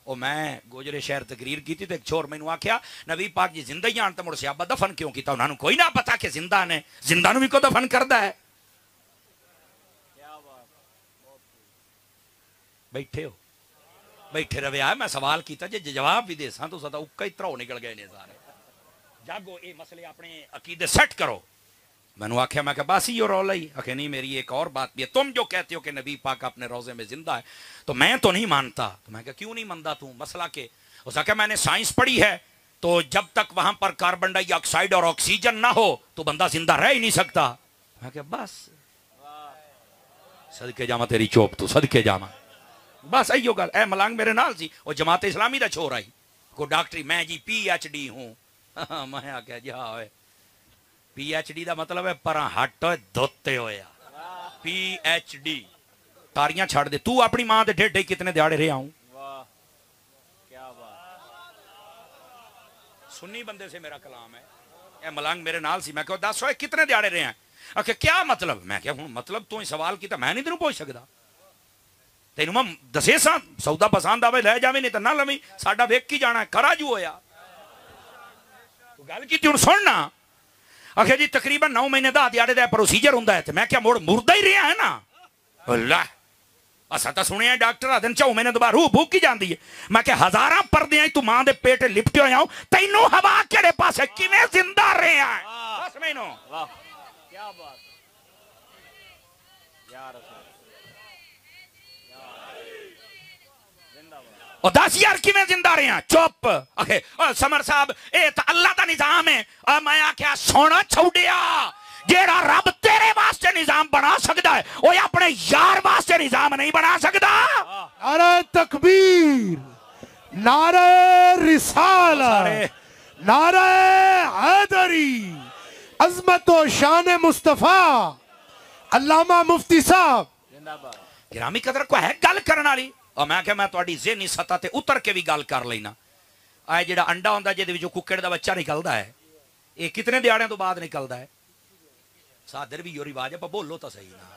او میں گوجرے شہر تقریر کی تھی تو ایک چھوڑ میں نے آکھیا نبی پاک جی زندہ ہی آن تو مڑ صحابہ دفن کیوں کیتا انہوں نے کوئی نہ پتا کہ زندہ نے زندہ نو بھی کو دفن کردہ ہے بیٹھے ہو بیٹھے روے آئے میں سوال کیتا جی جواب بھی دے ساں تو ستا اکا اترا ہو نکل گئے نے سارے جاگو اے مسئلے اپنے عقیدے سیٹ کرو میں نے آکھیا میں کہ بس یہ رولا ہی آکھے نہیں میری ایک اور بات بھی ہے تم جو کہتے ہو کہ نبی پاک اپنے روزے میں زندہ ہے تو میں تو نہیں مانتا تو میں کہا کیوں نہیں مانتا تو مسئلہ کہ اس نے کہا میں نے سائنس پڑھی ہے تو جب تک وہاں پر کاربن ڈائی آکسائڈ اور آکسیجن نہ ہو تو بندہ زندہ رہ ہی نہیں سکتا میں کہا بس صدقے جامع تیری چوپ تو صدقے جامع بس ایو گل اے ملانگ میرے نال سی وہ جماعت اسلامی دا چھوڑ آئی کو ڈاکٹری میں جی پی ایچ ڈی ہوں میں آکھیا جی ہاں ہوئے پی ایچ ڈی دا مطلب ہے پرا ہٹ ہوئے دھوتے ہویا پی ایچ ڈی تاریاں چھاڑ دے تو اپنی ماں دے ڈھے کتنے دیاڑے رہے آؤں سنی بندے سے میرا کلام ہے اے ملانگ میرے نال سی میں کہو 10 ہوئے کتنے دیاڑے رہے ہیں آکھے کیا مطلب میں کہا ہوں مطلب تو ہی سوال کیتا میں نہیں تینوں پوچھ سکدا تینوں میں دسے ساں سودا پسند آوے لے جاوے نہیں تو نہ لمی ساڈا ویک کی جانا ہے کرا جو ہویا تو گل کی تیوں سننا آخر جی تقریباً 9 مہینے دا دیاڑے دا پروسیجر ہوندا ہے تے میں کیا موڑ مردہ ہی رہا ہے نا اللہ اسا تا سنے ہیں ڈاکٹر آدن 4 مہینے دوبارہ روح بھوک کی جاندی ہے میں کہ ہزاراں پردے ہیں تو ماں دے پیٹے لپٹے ہوئے آؤں تینوں ہوا کیڑے پاس ہے کیویں زندہ رہے ہیں 10 مہینوں کیا بات یا رسول اور 10 یار کی میں زندہ رہے ہیں چوپ سمر صاحب اے تا اللہ دا نظام ہے میں آکھیا سونا چھوڑیا جیڑا رب تیرے واسطے نظام بنا سکتا ہے وہ اپنے یار واسطے نظام نہیں بنا سکتا نعرہ تکبیر نعرہ رسالہ نعرہ حیدری عظمت و شان مصطفیٰ علامہ مفتی صاحب گرامی قدر کو ہے گل کرنا لی اور میں کہ میں توڑی ذہنی سطح تے اتر کے بھی گل کر لینا آئے جڑا انڈا ہوندہ جے جو ککڑ دا بچہ نکلدا ہے یہ کتنے دیاڑیں تو بعد نکلدا ہے صادر بھی یہ رواج ہے پا بولو تا صحیح نا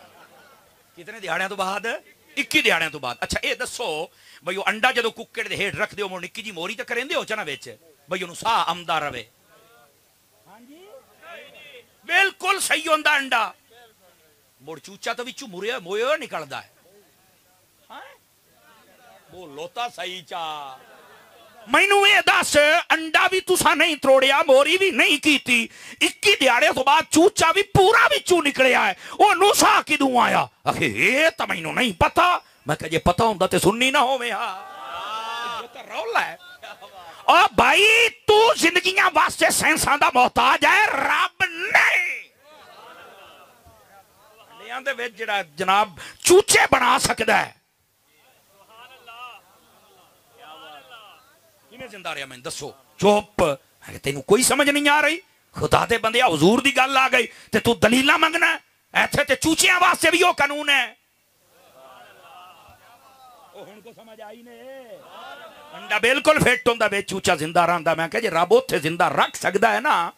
کتنے دیاڑیں تو بعد 21 دیاڑیں تو بعد اچھا اے دسو بھئی انڈا جدو ککڑ دے ہیٹ رکھ دیو مو نکی جی موری تا کریں دے ہو چنا بیچے بھئی انہوں سا امدہ روے بالکل صحیح ہوندہ انڈا موڑ چوچا تو وچو مویا نکلدا ہے بولو تا صحیح چاہ میں نو یہ دس انڈا بھی تسا نہیں تروڑیا موری بھی نہیں کیتی 21 دیاڑے تو بعد چوچا بھی پورا بھی چو نکلے آئے وہ نوسا کی دوں آیا اکھے یہ تا میں نو نہیں پتا میں کہا یہ پتا ہوں دا تے سننی نہ ہو میں یہ تا رولا ہے اور بھائی تو زندگیاں واسطے سینسان دا محتاج ہے رب نہیں لیاں دے ویچ جڑا جناب چوچے بنا سکتا ہے میں زندہ رہا میں دسو چوپ تینوں کوئی سمجھ نہیں آ رہی خدا دے بندے حضور دی گل آ گئی تے تو دلیلہ منگنا ہے ایتھے تے چوچیاں واسطے بھی وہ قانون ہے ہن کو سمجھ آئی نے انڈا بالکل فٹ ہوندا بے چوچا زندہ رہندا میں کہ جے رب اوتھے زندہ رکھ سکدا ہے نا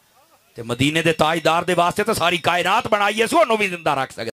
تے مدینے دے تاجدار دے واسطے تے ساری کائنات بنائی ہے سو انہوں بھی زندہ رکھ سکدا